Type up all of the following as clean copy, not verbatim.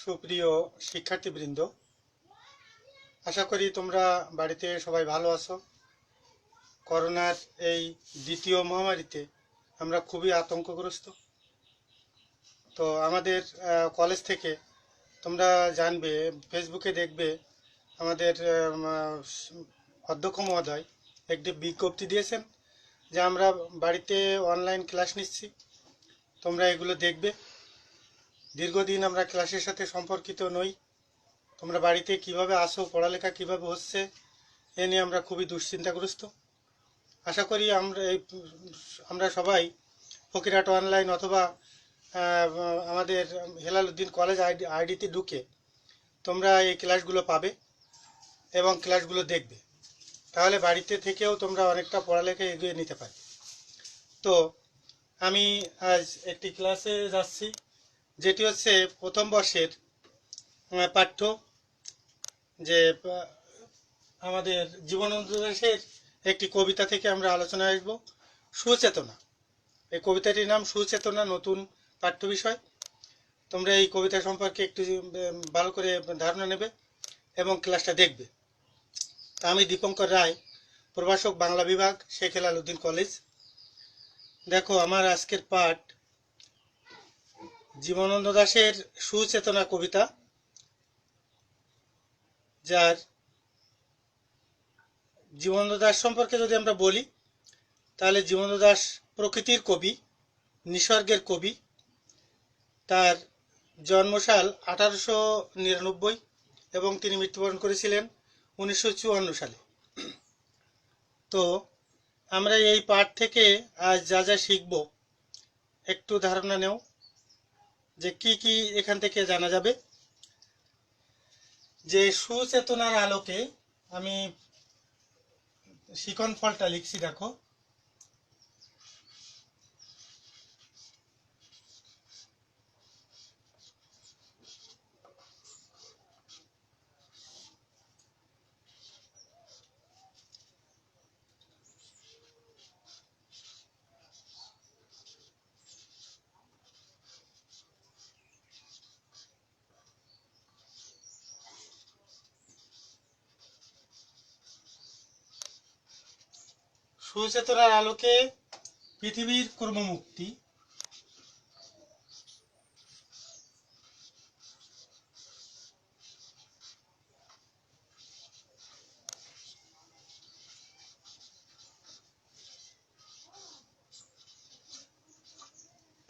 সুপ্রিয় শিক্ষার্থীবৃন্দ, আশা করি তোমরা বাড়িতে সবাই ভালো আছো। করোনার এই দ্বিতীয় মহামারীতে আমরা খুবই আতঙ্কগ্রস্ত। তো আমাদের কলেজ থেকে তোমরা জানবে, ফেসবুকে দেখবে, আমাদের অধ্যক্ষ মহোদয় একটি বিজ্ঞপ্তি দিয়েছেন যে আমরা বাড়িতে অনলাইন ক্লাস নিচ্ছি। তোমরা এগুলো দেখবে। দীর্ঘদিন আমরা ক্লাসের সাথে সম্পর্কিত নই। তোমরা বাড়িতে কিভাবে আসো, পড়ালেখা কিভাবে হচ্ছে, এ নিয়ে আমরা খুবই দুশ্চিন্তাগ্রস্ত। আশা করি আমরা সবাই ফকিরহাট অনলাইন অথবা আমাদের হেলালুদ্দিন কলেজ আইডিতে ঢুকে তোমরা এই ক্লাসগুলো পাবে এবং ক্লাসগুলো দেখবে। তাহলে বাড়িতে থেকেও তোমরা অনেকটা পড়ালেখা এগিয়ে নিতে পারবে। তো আমি আজ একটি ক্লাসে যাচ্ছি, যেটি হচ্ছে প্রথম বর্ষের পাঠ্য, যে আমাদের জীবনানন্দ দাশের একটি কবিতা থেকে আমরা আলোচনায় আসবো, সুচেতনা। এই কবিতাটির নাম সুচেতনা, নতুন পাঠ্য বিষয়। তোমরা এই কবিতা সম্পর্কে একটু ভালো করে ধারণা নেবে এবং ক্লাসটা দেখবে। আমি দীপঙ্কর রায়, প্রভাষক, বাংলা বিভাগ, শেখ হেলালুদ্দিন কলেজ। দেখো, আমার আজকের পাঠ জীবনানন্দ দাশের সুচেতনা কবিতা, যার জীবনানন্দ দাশ সম্পর্কে যদি আমরা বলি, তাহলে জীবনানন্দ দাশ প্রকৃতির কবি, নিসর্গের কবি। তার জন্মসাল 1899 এবং তিনি মৃত্যুবরণ করেছিলেন 1954 সালে। তো আমরা এই পাঠ থেকে আজ যা যা শিখব, একটু ধারণা নেও যে কি কি এখান থেকে জানা যাবে। যে সুচেতনার আলোকে, আমি শিকন ফলটা লিখছি, দেখো। সুচেতনার আলোকে পৃথিবীর কর্মমুক্তি।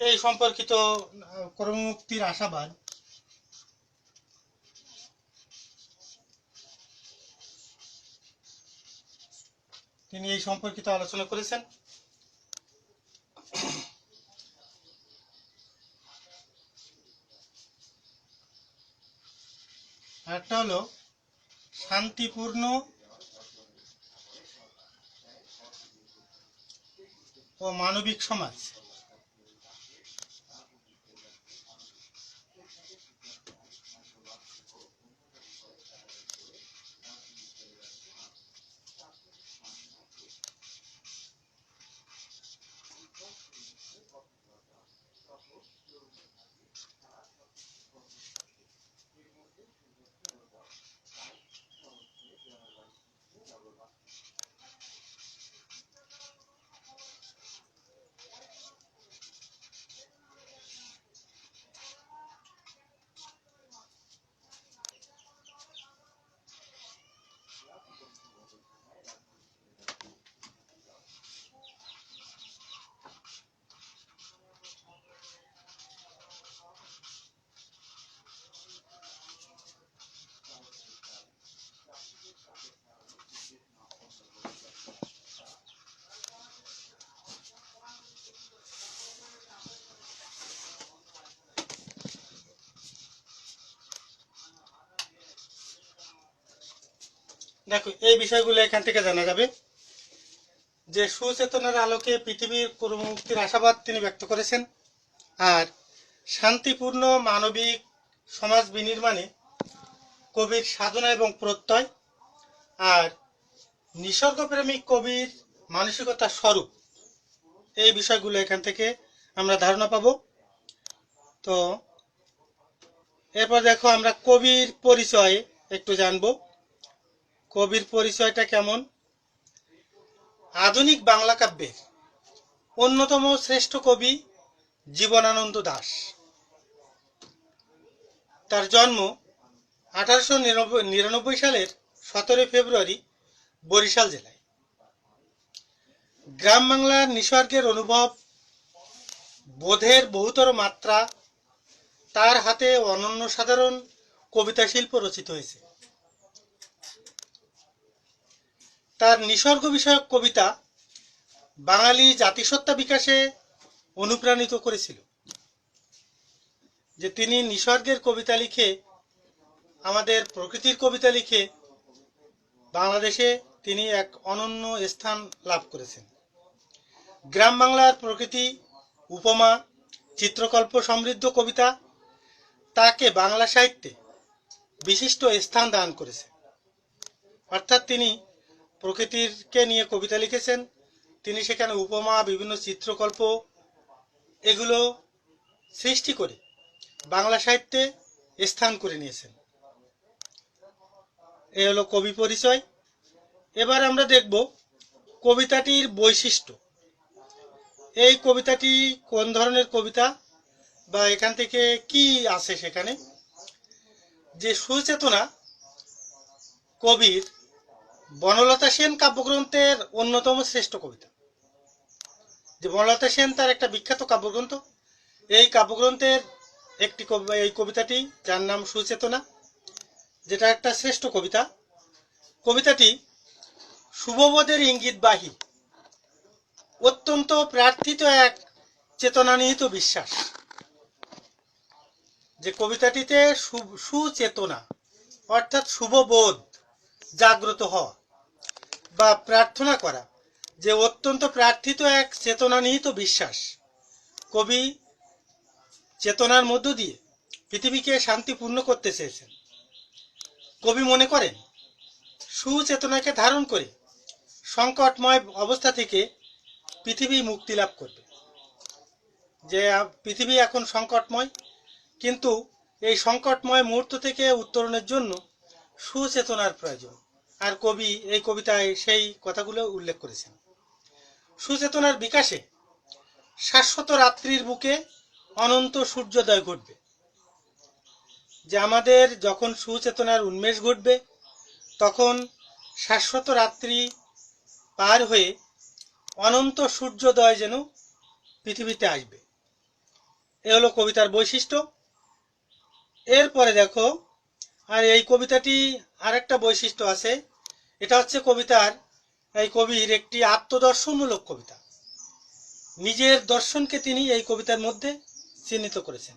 এই সম্পর্কিত কর্মমুক্তির আশাবাদ। তিনি এই সম্পর্কিত আলোচনা করেছেন। একটা হলো শান্তিপূর্ণ ও মানবিক সমাজ। দেখো, এই বিষয়গুলো এখান থেকে জানা যাবে যে সুচেতনার আলোকে পৃথিবীর কর্মমুক্তির আশাবাদ তিনি ব্যক্ত করেছেন, আর শান্তিপূর্ণ মানবিক সমাজ বিনির্মাণে কবির সাধনা এবং প্রত্যয়, আর নিসর্গপ্রেমিক কবির মানসিকতার স্বরূপ। এই বিষয়গুলো এখান থেকে আমরা ধারণা পাব। তো এরপর দেখো আমরা কবির পরিচয় একটু জানবো। কবির পরিচয়টা কেমন? আধুনিক বাংলা কাব্যের অন্যতম শ্রেষ্ঠ কবি জীবনানন্দ দাশ। তার জন্ম 1899 সালের 17 ফেব্রুয়ারি বরিশাল জেলায়। গ্রাম বাংলার নিসর্গের অনুভব, বোধের বহুতর মাত্রা, তার হাতে অনন্য সাধারণ কবিতা শিল্প রচিত হয়েছে। তার নিসর্গ বিষয়ক কবিতা বাঙালি জাতিসত্তা বিকাশে অনুপ্রাণিত করেছিল। যে তিনি নিসর্গের কবিতা লিখে, আমাদের প্রকৃতির কবিতা লিখে বাংলাদেশে তিনি এক অনন্য স্থান লাভ করেছেন। গ্রাম বাংলার প্রকৃতি, উপমা, চিত্রকল্প সমৃদ্ধ কবিতা তাকে বাংলা সাহিত্যে বিশিষ্ট স্থান দান করেছে। অর্থাৎ তিনি প্রকৃতিকে নিয়ে কবিতা লিখেছেন, তিনি সেখানে উপমা, বিভিন্ন চিত্রকল্প এগুলো সৃষ্টি করে বাংলা সাহিত্যে স্থান করে নিয়েছেন। এ হলো কবি পরিচয়। এবার আমরা দেখব কবিতাটির বৈশিষ্ট্য। এই কবিতাটি কোন ধরনের কবিতা বা এখান থেকে কি আছে সেখানে। যে সুচেতনা কবির বনলতা সেন কাব্যগ্রন্থের অন্যতম শ্রেষ্ঠ কবিতা। যে বনলতা সেন তার একটা বিখ্যাত কাব্যগ্রন্থ, এই কাব্যগ্রন্থের একটি এই কবিতাটি, যার নাম সুচেতনা, যেটা একটা শ্রেষ্ঠ কবিতা। কবিতাটি শুভবোধের ইঙ্গিতবাহী, অত্যন্ত প্রার্থিত এক চেতনানিহিত বিশ্বাস। যে কবিতাটিতে সুচেতনা অর্থাৎ শুভবোধ জাগ্রত হওয়া বা প্রার্থনা করা, যে অত্যন্ত প্রার্থিত এক চেতনানিহিত বিশ্বাস। কবি চেতনার মধ্য দিয়ে পৃথিবীকে শান্তিপূর্ণ করতে চেয়েছেন। কবি মনে করেন সুচেতনাকে ধারণ করে সংকটময় অবস্থা থেকে পৃথিবী মুক্তি লাভ করবে। যে পৃথিবী এখন সংকটময়, কিন্তু এই সংকটময় মুহূর্ত থেকে উত্তরণের জন্য সুচেতনার প্রয়োজন। আর কবি এই কবিতায় সেই কথাগুলো উল্লেখ করেছেন। সুচেতনার বিকাশে শাশ্বত রাত্রির বুকে অনন্ত সূর্যোদয় ঘটবে। যে আমাদের যখন সুচেতনার উন্মেষ ঘটবে, তখন শাশ্বত রাত্রি পার হয়ে অনন্ত সূর্যোদয় যেন পৃথিবীতে আসবে। এ হলো কবিতার বৈশিষ্ট্য। এরপরে দেখো, আর এই কবিতাটি আর একটা বৈশিষ্ট্য আছে, এটা হচ্ছে কবিতার, এই কবির একটি আত্মদর্শনমূলক কবিতা। নিজের দর্শনকে তিনি এই কবিতার মধ্যে চিহ্নিত করেছেন।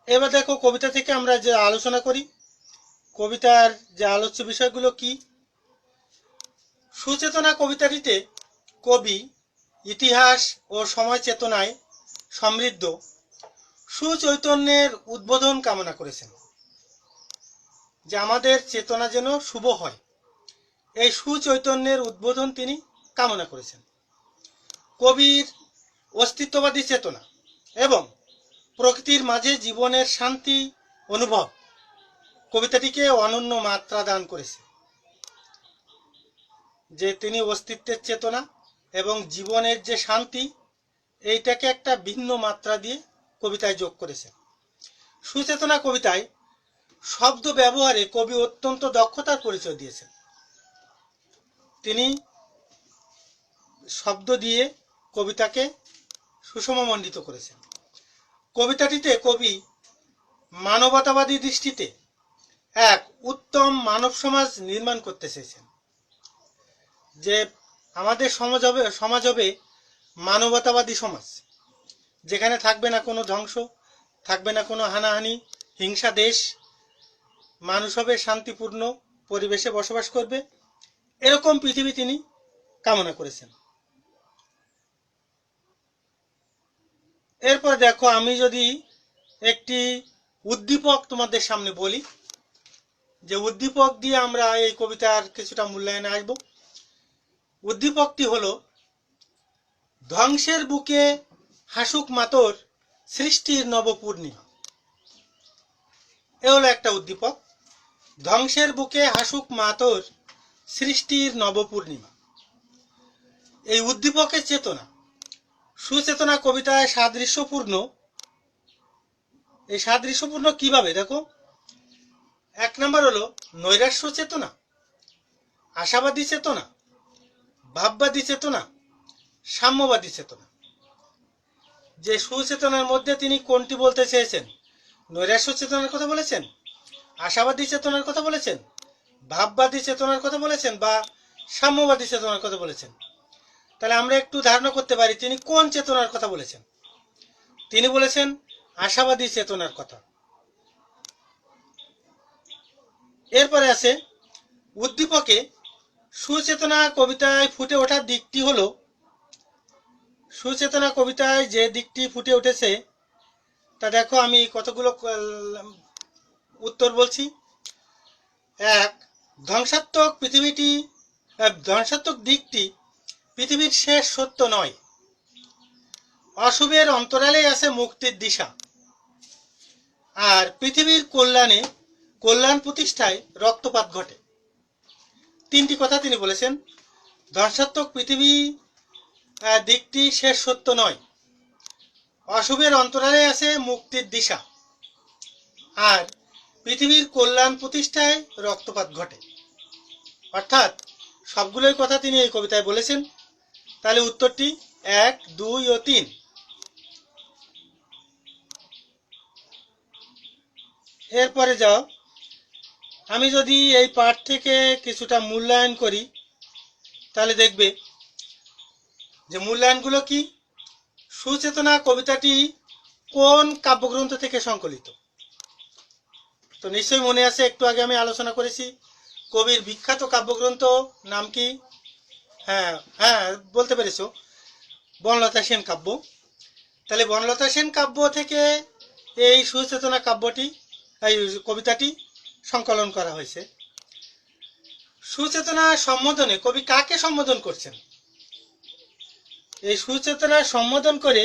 এবার দেখো কবিতা থেকে আমরা যে আলোচনা করি, কবিতার যে আলোচ্য বিষয়গুলো কি। সুচেতনা কবিতাটিতে কবি ইতিহাস ও সময় চেতনায় সমৃদ্ধ সুচৈতন্যের উদ্বোধন কামনা করেছেন। যে আমাদের চেতনা যেন শুভ হয়, এই সুচৈতন্যের উদ্বোধন তিনি কামনা করেছেন। কবির অস্তিত্ববাদী চেতনা এবং প্রকৃতির মাঝে জীবনের শান্তি অনুভব কবিতাটিকে অনন্য মাত্রা দান করেছে। যে তিনি অস্তিত্বের চেতনা এবং জীবনের যে শান্তি, এইটাকে একটা ভিন্ন মাত্রা দিয়ে কবিতায় যোগ করেছেন। সুচেতনা কবিতায় শব্দ ব্যবহারে কবি অত্যন্ত দক্ষতার পরিচয় দিয়েছেন। তিনি শব্দ দিয়ে কবিতাকে সুষমমণ্ডিত করেছেন। কবিতাটিতে কবি মানবতাবাদী দৃষ্টিতে এক উত্তম মানব সমাজ নির্মাণ করতে চেয়েছেন। যে আমাদের সমাজ হবে মানবতাবাদী সমাজ, যেখানে থাকবে না কোনো ধ্বংস, থাকবে না কোনো হানাহানি, হিংসা দেশ, মানুষ হবে শান্তিপূর্ণ পরিবেশে বসবাস করবে, এরকম পৃথিবী তিনি কামনা করেছেন। এরপর দেখো, আমি যদি একটি উদ্দীপক তোমাদের সামনে বলি, যে উদ্দীপক দিয়ে আমরা এই কবিতার কিছুটা মূল্যায়নে আসব। উদ্দীপকটি হলো, ধ্বংসের বুকে হাসুক মাতর সৃষ্টির নবপূর্ণিমা। এ হলো একটা উদ্দীপক। ধ্বংসের বুকে হাসুক মাতর, সৃষ্টির নবপূর্ণিমা। এই উদ্দীপকের চেতনা সুচেতনা কবিতায় সাদৃশ্যপূর্ণ। এই সাদৃশ্যপূর্ণ কিভাবে দেখো, এক নম্বর হলো নৈরাশ্য চেতনা, আশাবাদী চেতনা, ভাববাদী চেতনা, সাম্যবাদী চেতনা। যে সুচেতনার মধ্যে তিনি কোনটি বলতে চেয়েছেন? নৈরাশ্য চেতনার কথা বলেছেন, আশাবাদী চেতনার কথা বলেছেন, ভাববাদী চেতনার কথা বলেছেন, বা সাম্যবাদী চেতনার কথা বলেছেন। তাহলে আমরা একটু ধারণা করতে পারি তিনি কোন চেতনার কথা বলেছেন। তিনি বলেছেন আশাবাদী চেতনার কথা। এরপরে আছে উদ্দীপকে সুচেতনা কবিতায় ফুটে ওঠার দিকটি হলো, সুচেতনা কবিতায় যে দিকটি ফুটে উঠেছে তা দেখো, আমি কতগুলো উত্তর বলছি। এক, ধ্বংসাত্মক দিকটি পৃথিবীর শেষ সত্য নয়, অশুভের অন্তরালে আছে মুক্তির দিশা, আর পৃথিবীর কল্যাণ প্রতিষ্ঠায় রক্তপাত ঘটে। তিনটি কথা তিনি বলেছেন। ধ্বংসাত্মক পৃথিবী দিকটি শেষ সত্য নয়, অশুভের অন্তরালে আছে মুক্তির দিশা, আর পৃথিবীর কল্যাণ প্রতিষ্ঠায় রক্তপাত ঘটে। অর্থাৎ সবগুলোই কথা তিনি এই কবিতায় বলেছেন। তাহলে উত্তরটি 1, 2 ও 3। এরপরে যাও, আমি যদি এই পাঠ থেকে কিছুটা মূল্যায়ন করি তাহলে দেখবে যে মূল্যায়নগুলো কি। সুচেতনা কবিতাটি কোন কাব্যগ্রন্থ থেকে সংকলিত? তো নিশ্চয়ই মনে আছে, একটু আগে আমি আলোচনা করেছি কবির বিখ্যাত কাব্যগ্রন্থ নাম কি? হ্যাঁ হ্যাঁ, বলতে পেরেছো, বনলতা সেন কাব্য। তাহলে বনলতা সেন কাব্য থেকে এই সুচেতনা এই কবিতাটি সংকলন করা হয়েছে। সুচেতনা সম্বোধনে কবি কাকে সম্বোধন করছেন? এই সুচেতনা সম্বোধন করে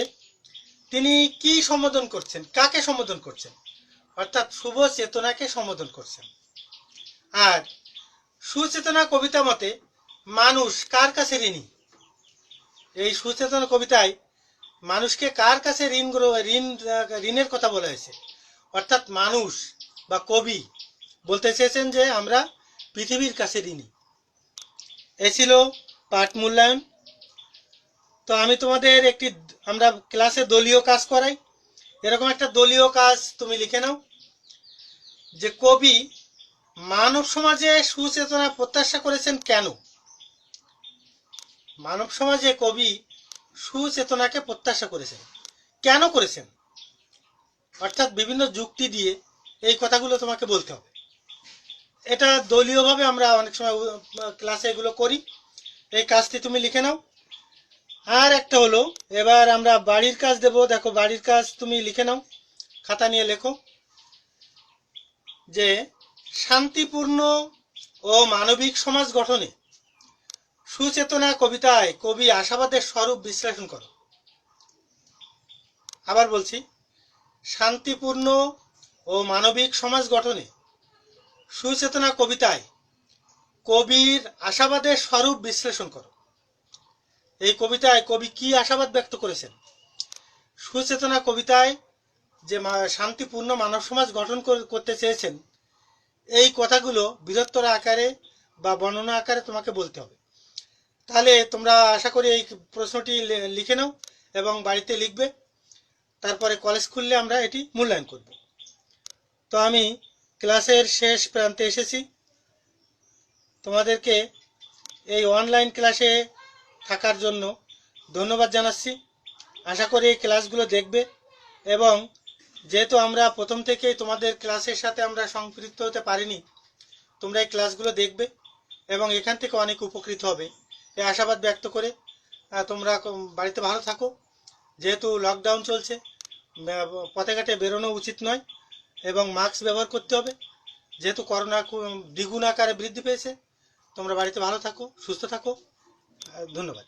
তিনি কি সম্বোধন করছেন, কাকে সম্বোধন করছেন? অর্থাৎ শুভ চেতনাকে সম্বোধন করছেন। আর সুচেতনা কবিতা মতে মানুষ কার কাছে ঋণী? এই সুচেতনা কবিতায় মানুষকে কার কাছে ঋণের কথা বলা হয়েছে? অর্থাৎ মানুষ বা কবি বলতে চেয়েছেন যে আমরা পৃথিবীর কাছে ঋণী। এ ছিল পাঠ মূল্যায়ন। তো আমি তোমাদের আমরা ক্লাসে দলীয় কাজ করাই, এরকম একটা দলীয় কাজ তুমি লিখে নাও যে কবি মানব সমাজে সুচেতনা প্রত্যাশা করেছেন কেন? মানব সমাজে কবি সুচেতনাকে প্রত্যাশা করেছেন, কেন করেছেন? অর্থাৎ বিভিন্ন যুক্তি দিয়ে এই কথাগুলো তোমাকে বলতে হবে। এটা দলীয়ভাবে আমরা অনেক সময় ক্লাসে এগুলো করি। এই কাজটি তুমি লিখে নাও। আর একটা হলো, এবার আমরা বাড়ির কাজ দেব। দেখো, বাড়ির কাজ তুমি লিখে নাও, খাতা নিয়ে লেখো যে শান্তিপূর্ণ ও মানবিক সমাজ গঠনে সুচেতনা কবিতায় কবি আশাবাদের স্বরূপ বিশ্লেষণ করো। আবার বলছি, শান্তিপূর্ণ ও মানবিক সমাজ গঠনে সুচেতনা কবিতায় কবির আশাবাদের স্বরূপ বিশ্লেষণ করো। এই কবিতায় কবি কি আশাবাদ ব্যক্ত করেছেন? সুচেতনা কবিতায় যে শান্তিপূর্ণ মানব সমাজ গঠন করতে চেয়েছেন, এই কথাগুলো বৃহত্তর আকারে বা বর্ণনা আকারে তোমাকে বলতে হবে। তাহলে তোমরা আশা করি এই প্রশ্নটি লিখে নাও এবং বাড়িতে লিখবে। তারপরে কলেজ খুললে আমরা এটি মূল্যায়ন করব। তো আমি ক্লাসের শেষ প্রান্তে এসেছি। তোমাদেরকে এই অনলাইন ক্লাসে থাকার জন্য ধন্যবাদ জানাচ্ছি। আশা করি এই ক্লাসগুলো দেখবে এবং যেহেতু আমরা প্রথম থেকেই তোমাদের ক্লাসের সাথে আমরা সম্পৃক্ত হতে পারিনি, তোমরা এই ক্লাসগুলো দেখবে এবং এখান থেকে অনেক উপকৃত হবে এই আশাবাদ ব্যক্ত করে তোমরা বাড়িতে ভালো থাকো। যেহেতু লকডাউন চলছে, পথে ঘাটে বেরোনো উচিত নয় এবং মাস্ক ব্যবহার করতে হবে। যেহেতু করোনা দ্বিগুণ আকারে বৃদ্ধি পেয়েছে, তোমরা বাড়িতে ভালো থাকো, সুস্থ থাকো। ধন্যবাদ।